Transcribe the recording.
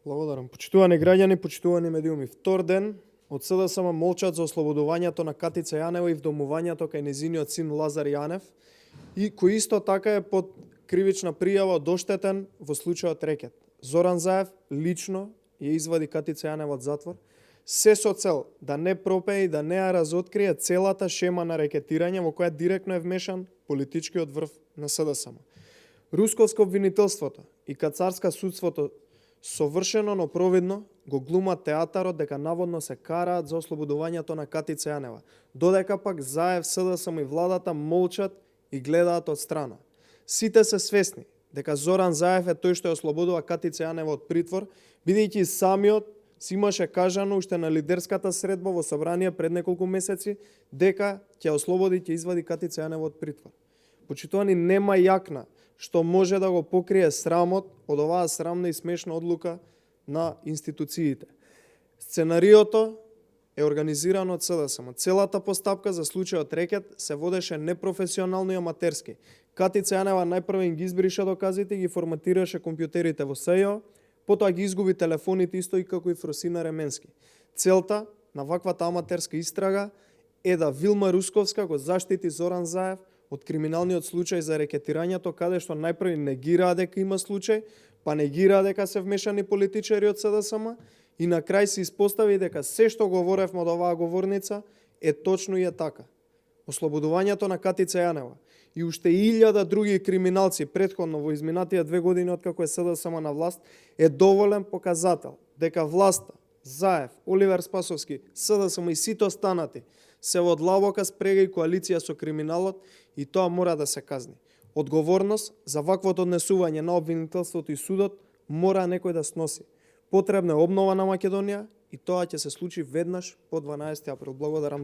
Благодарам. Почитувани граѓани, почитувани медиуми. Втор ден од СДСМ молчат за ослободувањето на Катица Јанева и вдомувањето кај незиниот син Лазар Јанев, и кој исто така е под кривична пријава од оштетен во случајот рекет. Зоран Заев лично ја извади Катица Јанева од затвор, се со цел да не пропее и да не ја разоткрие целата шема на рекетирање во која директно е вмешан политичкиот врв на СДСМ. Русковско обвинителството и кацарска судството совршено, но провидно го глумат театарот дека наводно се караат за ослободувањето на Катица Јанева, додека пак Заев, СДСМ и владата молчат и гледаат од страна. Сите се свесни дека Зоран Заев е тој што ја ослободува Катица Јанева од притвор, бидејќи самиот си имаше кажано уште на лидерската средба во собрание пред неколку месеци дека ќе ослободи, ќе извади Катица Јанева од притвор. Почитувани, нема јакна што може да го покрие срамот од оваа срамна и смешна одлука на институциите. Сценариото е организирано од СДСМ. Целата постапка за случајот рекет се водеше непрофесионално и аматерски. Катица Јанева најпрво им ги избриша доказите и ги форматираше компјутерите во СЈО, потоа ги изгуби телефоните исто и како и Фросина Ременски. Целта на ваквата аматерска истрага е да Вилма Русковска го заштити Зоран Заев од криминалниот случај за рекетирањето, каде што најпрви негираа дека има случај, па негираа дека се вмешани политичари од СДСМ и на крај се испостави дека се што говоревме од оваа говорница е точно и е така. Ослободувањето на Катица Јанева и уште 1000 други криминалци претходно во изминатија 2 години откако е СДСМ на власт е доволен показател дека власта, Заев, Оливер Спасовски, СДСМ и сите останати се во длабока спрега и коалиција со криминалот и тоа мора да се казни. Одговорност за ваквото однесување на обвинителството и судот мора некој да сноси. Потребна е обнова на Македонија и тоа ќе се случи веднаш по 12 април. Благодарам.